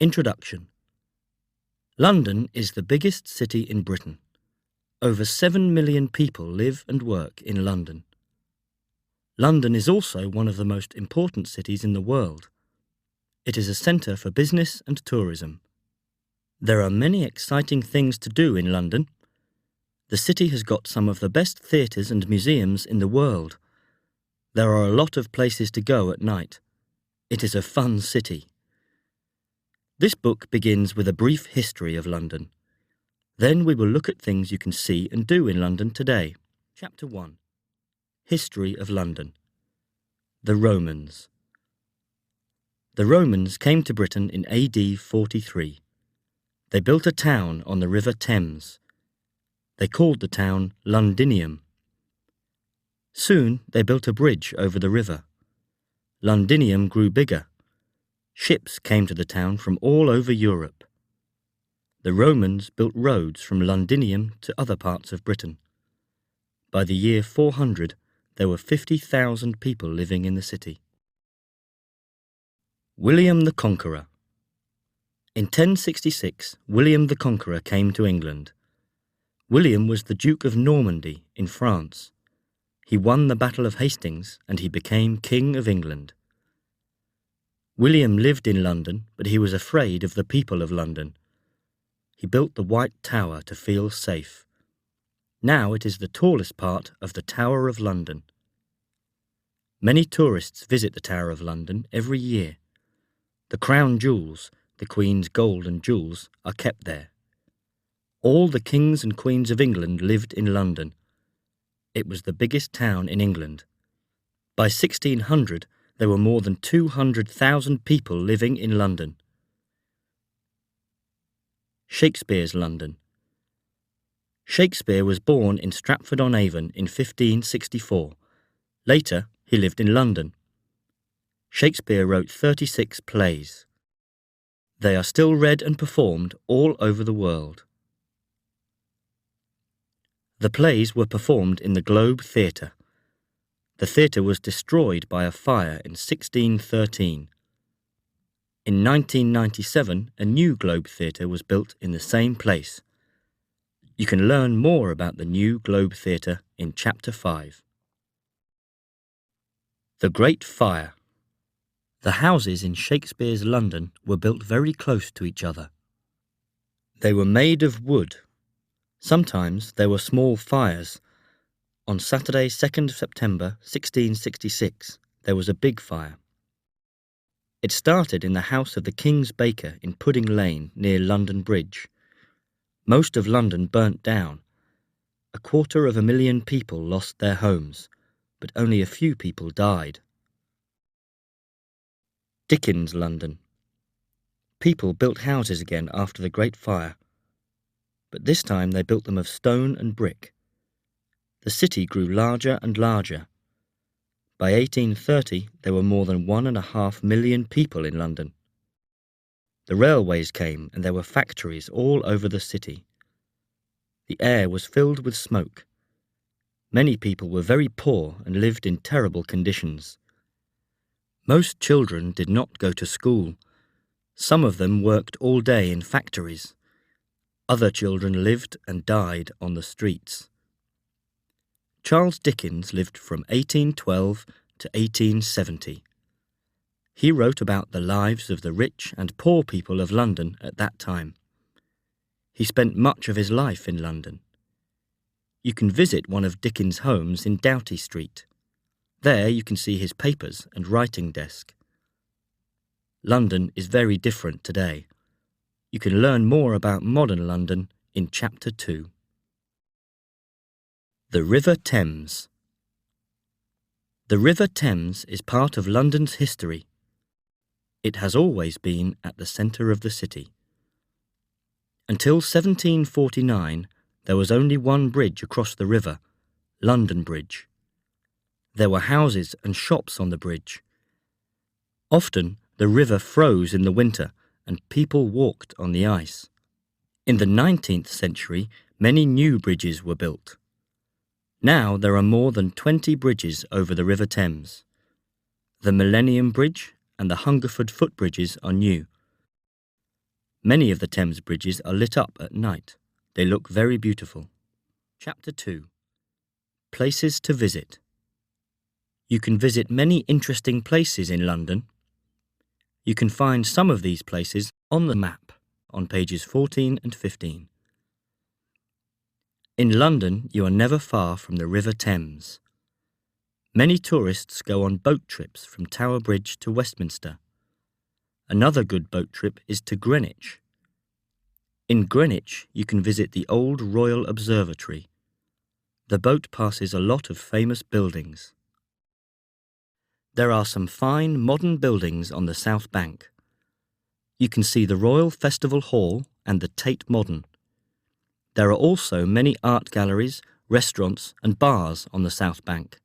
Introduction. London is the biggest city in Britain. Over 7 million people live and work in London. London is also one of the most important cities in the world. It is a centre for business and tourism. There are many exciting things to do in London. The city has got some of the best theatres and museums in the world. There are a lot of places to go at night. It is a fun city. This book begins with a brief history of London. Then we will look at things you can see and do in London today. Chapter 1. History of London. The Romans. The Romans came to Britain in AD 43. They built a town on the river Thames. They called the town Londinium. Soon they built a bridge over the river. Londinium grew bigger. Ships came to the town from all over Europe. The Romans built roads from Londinium to other parts of Britain. By the year 400, there were 50,000 people living in the city. William the Conqueror. In 1066, William the Conqueror came to England. William was the Duke of Normandy in France. He won the Battle of Hastings and he became King of England. William lived in London, but he was afraid of the people of London. He built the White Tower to feel safe. Now it is the tallest part of the Tower of London. Many tourists visit the Tower of London every year. The crown jewels, the Queen's gold and jewels, are kept there. All the kings and queens of England lived in London. It was the biggest town in England. By 1600, there were more than 200,000 people living in London. Shakespeare's London. Shakespeare was born in Stratford-on-Avon in 1564. Later, he lived in London. Shakespeare wrote 36 plays. They are still read and performed all over the world. The plays were performed in the Globe Theatre. The theatre was destroyed by a fire in 1613. In 1997, a new Globe Theatre was built in the same place. You can learn more about the new Globe Theatre in Chapter 5. The Great Fire. The houses in Shakespeare's London were built very close to each other. They were made of wood. Sometimes there were small fires. On Saturday, 2nd September 1666, there was a big fire. It started in the house of the King's baker in Pudding Lane near London Bridge. Most of London burnt down. 250,000 people lost their homes, but only a few people died. Dickens' London. People built houses again after the Great Fire, but this time they built them of stone and brick. The city grew larger and larger. By 1830, there were more than 1.5 million people in London. The railways came and there were factories all over the city. The air was filled with smoke. Many people were very poor and lived in terrible conditions. Most children did not go to school. Some of them worked all day in factories. Other children lived and died on the streets. Charles Dickens lived from 1812 to 1870. He wrote about the lives of the rich and poor people of London at that time. He spent much of his life in London. You can visit one of Dickens' homes in Doughty Street. There you can see his papers and writing desk. London is very different today. You can learn more about modern London in Chapter 2. The River Thames. The River Thames is part of London's history. It has always been at the centre of the city. Until 1749, there was only one bridge across the river, London Bridge. There were houses and shops on the bridge. Often the river froze in the winter and people walked on the ice. In the 19th century, many new bridges were built. Now there are more than 20 bridges over the River Thames. The Millennium Bridge and the Hungerford footbridges are new. Many of the Thames bridges are lit up at night. They look very beautiful. Chapter 2. Places to visit. You can visit many interesting places in London. You can find some of these places on the map on pages 14 and 15. In London, you are never far from the River Thames. Many tourists go on boat trips from Tower Bridge to Westminster. Another good boat trip is to Greenwich. In Greenwich, you can visit the old Royal Observatory. The boat passes a lot of famous buildings. There are some fine modern buildings on the South Bank. You can see the Royal Festival Hall and the Tate Modern. There are also many art galleries, restaurants and bars on the South Bank.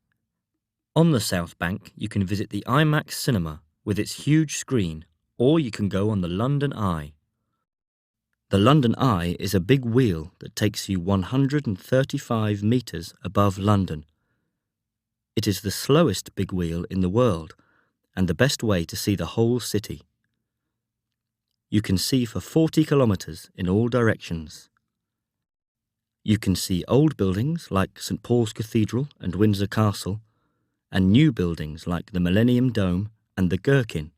On the South Bank, you can visit the IMAX cinema with its huge screen, or you can go on the London Eye. The London Eye is a big wheel that takes you 135 metres above London. It is the slowest big wheel in the world and the best way to see the whole city. You can see for 40 kilometres in all directions. You can see old buildings like St Paul's Cathedral and Windsor Castle, and new buildings like the Millennium Dome and the Gherkin.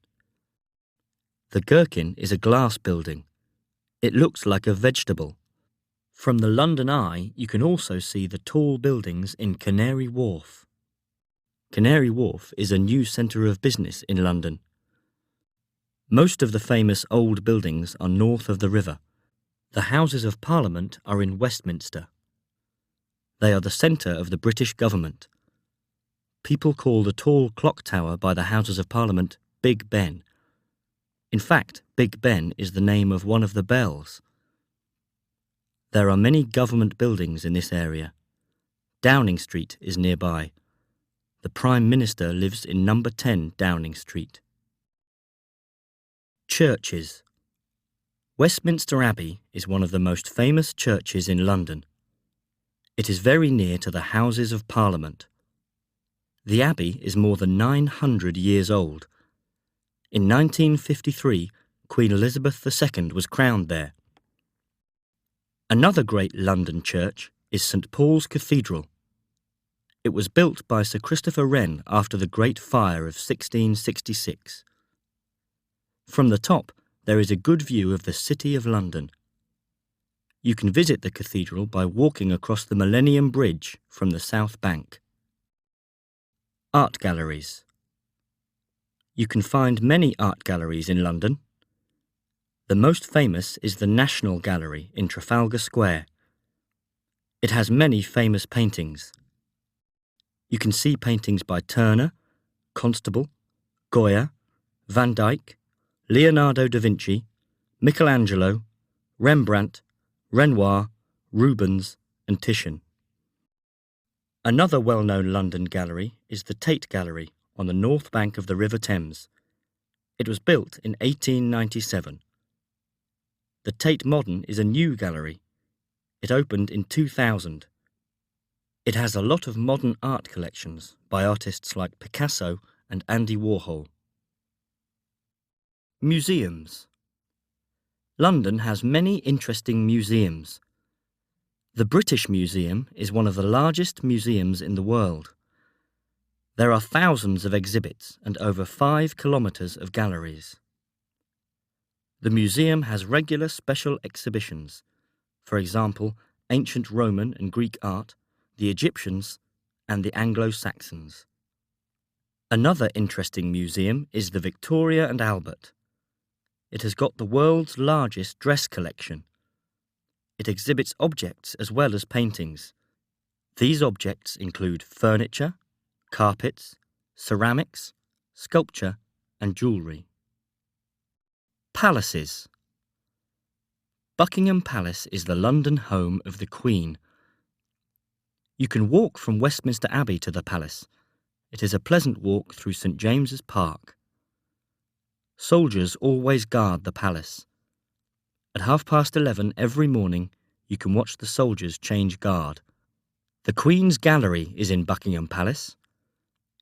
The Gherkin is a glass building. It looks like a vegetable. From the London Eye, you can also see the tall buildings in Canary Wharf. Canary Wharf is a new centre of business in London. Most of the famous old buildings are north of the river. The Houses of Parliament are in Westminster. They are the centre of the British government. People call the tall clock tower by the Houses of Parliament Big Ben. In fact, Big Ben is the name of one of the bells. There are many government buildings in this area. Downing Street is nearby. The Prime Minister lives in number 10 Downing Street. Churches. Westminster Abbey is one of the most famous churches in London. It is very near to the Houses of Parliament. The Abbey is more than 900 years old. In 1953, Queen Elizabeth II was crowned there. Another great London church is St Paul's Cathedral. It was built by Sir Christopher Wren after the Great Fire of 1666. From the top, there is a good view of the City of London. You can visit the cathedral by walking across the Millennium Bridge from the South Bank. Art galleries. You can find many art galleries in London. The most famous is the National Gallery in Trafalgar Square. It has many famous paintings. You can see paintings by Turner, Constable, Goya, Van Dyck, Leonardo da Vinci, Michelangelo, Rembrandt, Renoir, Rubens and Titian. Another well-known London gallery is the Tate Gallery on the north bank of the River Thames. It was built in 1897. The Tate Modern is a new gallery. It opened in 2000. It has a lot of modern art collections by artists like Picasso and Andy Warhol. Museums. London has many interesting museums. The British Museum is one of the largest museums in the world. There are thousands of exhibits and over 5 kilometres of galleries. The museum has regular special exhibitions, for example, ancient Roman and Greek art, the Egyptians, and the Anglo-Saxons. Another interesting museum is the Victoria and Albert. It has got the world's largest dress collection. It exhibits objects as well as paintings. These objects include furniture, carpets, ceramics, sculpture, and jewellery. Palaces. Buckingham Palace is the London home of the Queen. You can walk from Westminster Abbey to the palace. It is a pleasant walk through St James's Park. Soldiers always guard the palace. At 11:30 every morning, you can watch the soldiers change guard. The Queen's Gallery is in Buckingham Palace.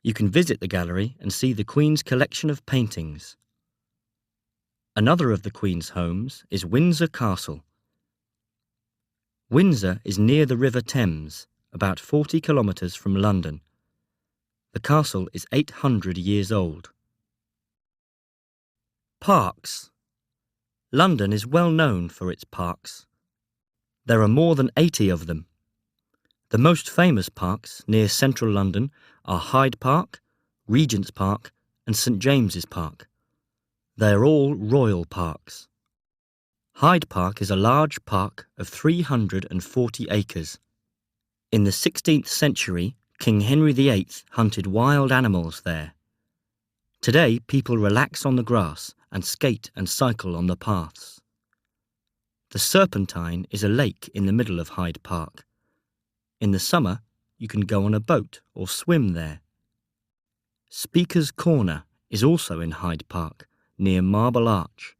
You can visit the gallery and see the Queen's collection of paintings. Another of the Queen's homes is Windsor Castle. Windsor is near the River Thames, about 40 kilometres from London. The castle is 800 years old. Parks. London is well known for its parks. There are more than 80 of them. The most famous parks near central London are Hyde Park, Regent's Park and St James's Park. They are all royal parks. Hyde Park is a large park of 340 acres. In the 16th century, King Henry VIII hunted wild animals there. Today, people relax on the grass and skate and cycle on the paths. The Serpentine is a lake in the middle of Hyde Park. In the summer, you can go on a boat or swim there. Speaker's Corner is also in Hyde Park, near Marble Arch.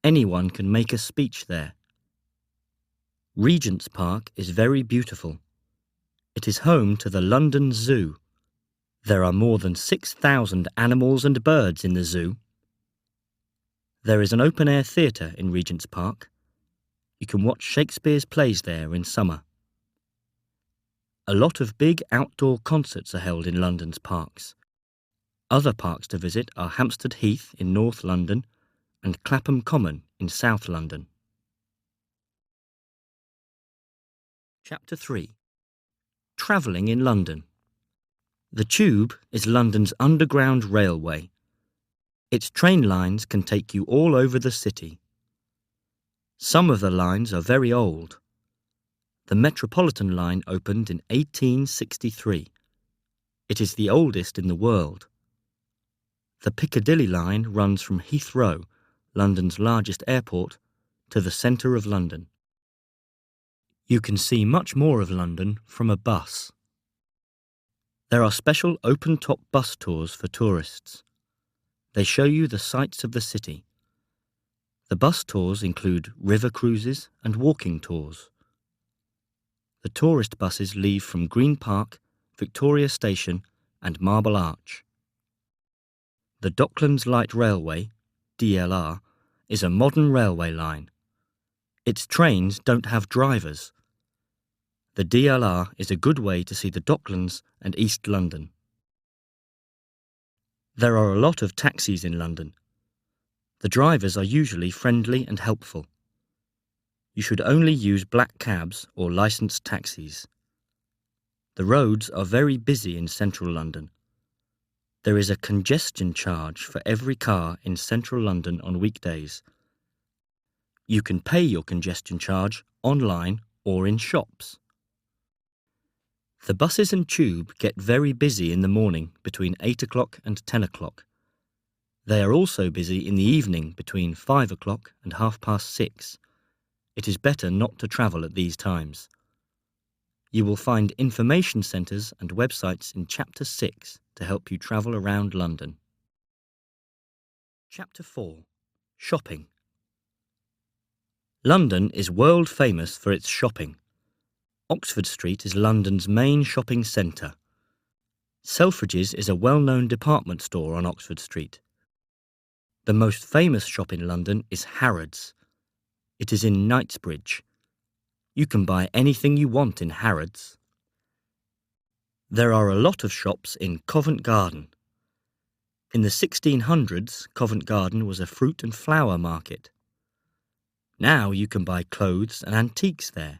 Anyone can make a speech there. Regent's Park is very beautiful. It is home to the London Zoo. There are more than 6,000 animals and birds in the zoo. There is an open-air theatre in Regent's Park. You can watch Shakespeare's plays there in summer. A lot of big outdoor concerts are held in London's parks. Other parks to visit are Hampstead Heath in North London and Clapham Common in South London. Chapter 3. Travelling in London. The Tube is London's underground railway. Its train lines can take you all over the city. Some of the lines are very old. The Metropolitan line opened in 1863. It is the oldest in the world. The Piccadilly line runs from Heathrow, London's largest airport, to the centre of London. You can see much more of London from a bus. There are special open-top bus tours for tourists. They show you the sights of the city. The bus tours include river cruises and walking tours. The tourist buses leave from Green Park, Victoria Station and Marble Arch. The Docklands Light Railway, DLR, is a modern railway line. Its trains don't have drivers. The DLR is a good way to see the Docklands and East London. There are a lot of taxis in London. The drivers are usually friendly and helpful. You should only use black cabs or licensed taxis. The roads are very busy in central London. There is a congestion charge for every car in central London on weekdays. You can pay your congestion charge online or in shops. The buses and tube get very busy in the morning between 8 o'clock and 10 o'clock. They are also busy in the evening between 5 o'clock and 6:30. It is better not to travel at these times. You will find information centres and websites in Chapter 6 to help you travel around London. Chapter 4. Shopping. London is world famous for its shopping. Oxford Street is London's main shopping centre. Selfridges is a well-known department store on Oxford Street. The most famous shop in London is Harrods. It is in Knightsbridge. You can buy anything you want in Harrods. There are a lot of shops in Covent Garden. In the 1600s, Covent Garden was a fruit and flower market. Now you can buy clothes and antiques there.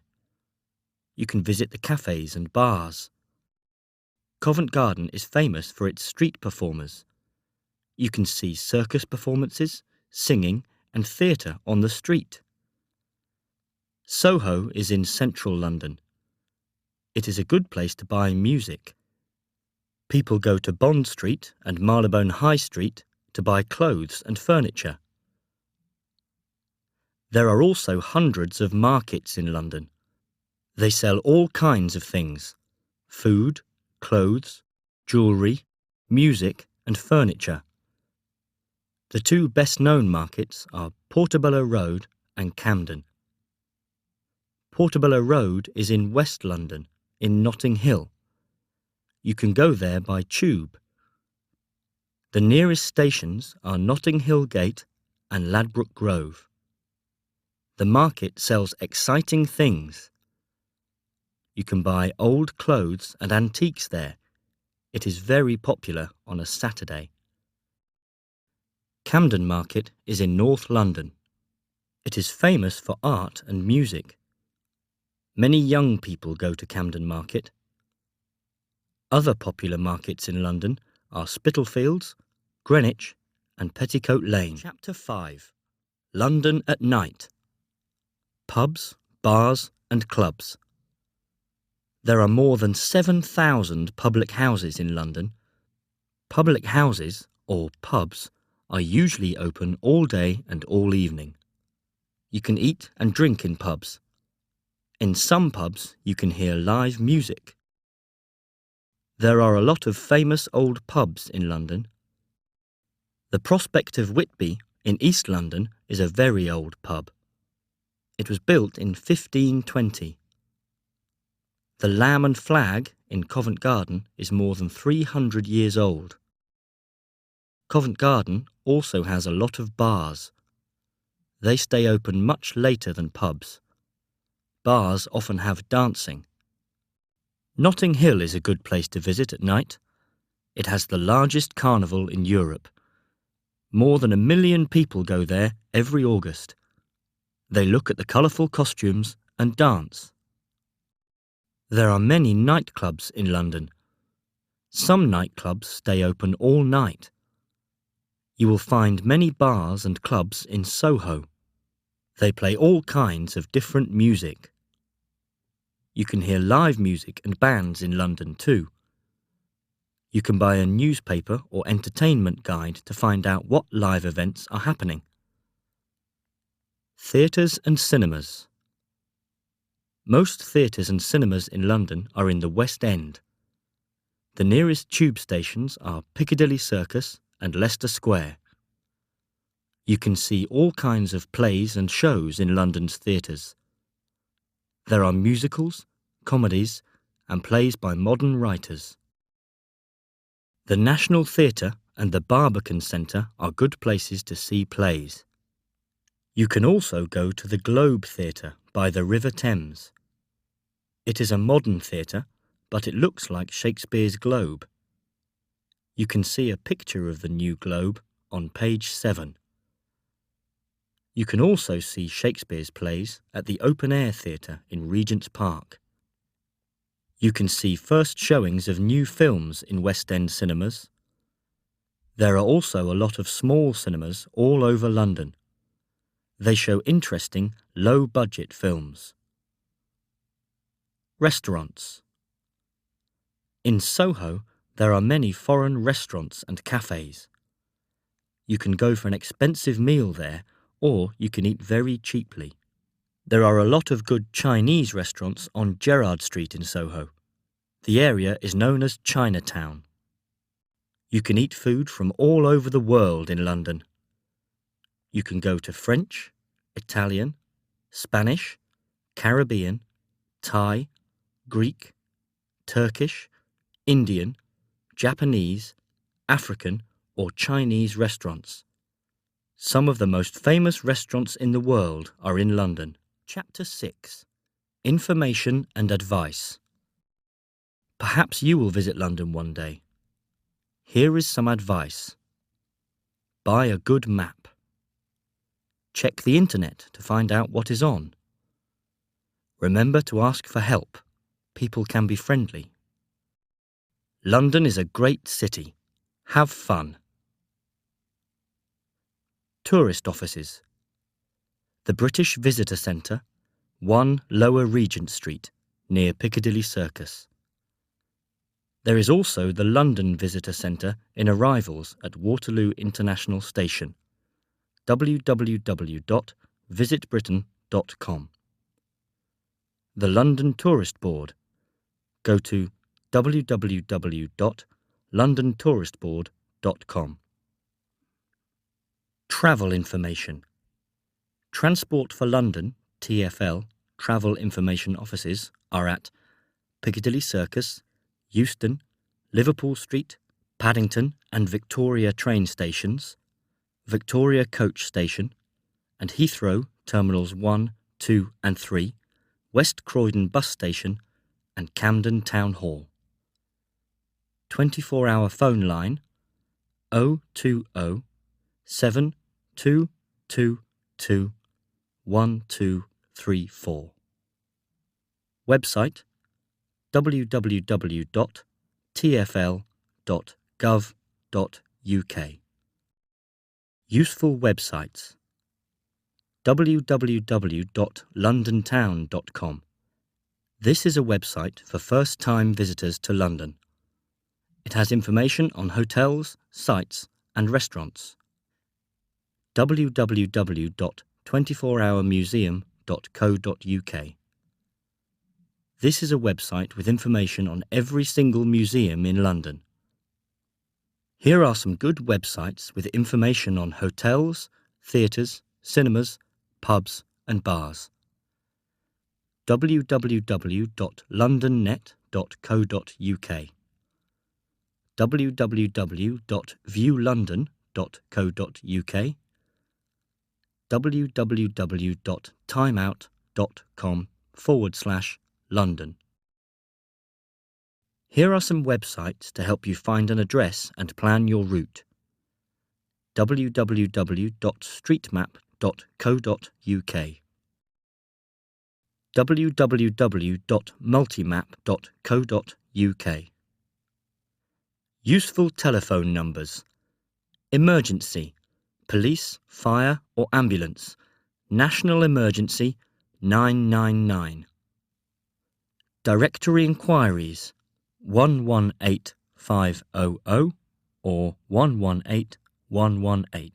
You can visit the cafes and bars. Covent Garden is famous for its street performers. You can see circus performances, singing and theatre on the street. Soho is in central London. It is a good place to buy music. People go to Bond Street and Marylebone High Street to buy clothes and furniture. There are also hundreds of markets in London. They sell all kinds of things: food, clothes, jewellery, music and furniture. The two best-known markets are Portobello Road and Camden. Portobello Road is in West London, in Notting Hill. You can go there by tube. The nearest stations are Notting Hill Gate, and Ladbroke Grove. The market sells exciting things. You can buy old clothes and antiques there. It is very popular on a Saturday. Camden Market is in North London. It is famous for art and music. Many young people go to Camden Market. Other popular markets in London are Spitalfields, Greenwich, and Petticoat Lane. Chapter 5. London at Night. Pubs, bars, and clubs. There are more than 7,000 public houses in London. Public houses, or pubs, are usually open all day and all evening. You can eat and drink in pubs. In some pubs, you can hear live music. There are a lot of famous old pubs in London. The Prospect of Whitby in East London is a very old pub. It was built in 1520. The Lamb and Flag in Covent Garden is more than 300 years old. Covent Garden also has a lot of bars. They stay open much later than pubs. Bars often have dancing. Notting Hill is a good place to visit at night. It has the largest carnival in Europe. More than 1 million people go there every August. They look at the colourful costumes and dance. There are many nightclubs in London. Some nightclubs stay open all night. You will find many bars and clubs in Soho. They play all kinds of different music. You can hear live music and bands in London too. You can buy a newspaper or entertainment guide to find out what live events are happening. Theatres and cinemas. Most theatres and cinemas in London are in the West End. The nearest tube stations are Piccadilly Circus and Leicester Square. You can see all kinds of plays and shows in London's theatres. There are musicals, comedies, and plays by modern writers. The National Theatre and the Barbican Centre are good places to see plays. You can also go to the Globe Theatre by the River Thames. It is a modern theatre, but it looks like Shakespeare's Globe. You can see a picture of the new Globe on page 7. You can also see Shakespeare's plays at the Open Air Theatre in Regent's Park. You can see first showings of new films in West End cinemas. There are also a lot of small cinemas all over London. They show interesting, low-budget films. Restaurants. In Soho, there are many foreign restaurants and cafes. You can go for an expensive meal there, or you can eat very cheaply. There are a lot of good Chinese restaurants on Gerrard Street in Soho. The area is known as Chinatown. You can eat food from all over the world in London. You can go to French, Italian, Spanish, Caribbean, Thai, Greek, Turkish, Indian, Japanese, African, or Chinese restaurants. Some of the most famous restaurants in the world are in London. Chapter 6. Information and Advice. Perhaps you will visit London one day. Here is some advice. Buy a good map. Check the internet to find out what is on. Remember to ask for help. People can be friendly. London is a great city. Have fun. Tourist offices. The British Visitor Centre, 1 Lower Regent Street, near Piccadilly Circus. There is also the London Visitor Centre in arrivals at Waterloo International Station. www.visitbritain.com. The London Tourist Board. Go to www.londontouristboard.com. Travel information. Transport for London, TfL, travel information offices are at Piccadilly Circus, Euston, Liverpool Street, Paddington and Victoria train stations, Victoria Coach Station, and Heathrow Terminals 1, 2 and 3, West Croydon Bus Station and Camden Town Hall. 24-hour phone line 020 7222 1234. Website www.tfl.gov.uk. Useful websites: www.londontown.com. This is a website for first-time visitors to London. It has information on hotels, sites and restaurants. www.24hourmuseum.co.uk. This is a website with information on every single museum in London. Here are some good websites with information on hotels, theatres, cinemas, pubs and bars. www.londonnet.co.uk, www.viewlondon.co.uk, www.timeout.com/London. Here are some websites to help you find an address and plan your route. www.streetmap.co.uk, www.multimap.co.uk. Useful telephone numbers: emergency, police, fire or ambulance, national emergency 999. Directory inquiries 118500 or 118118.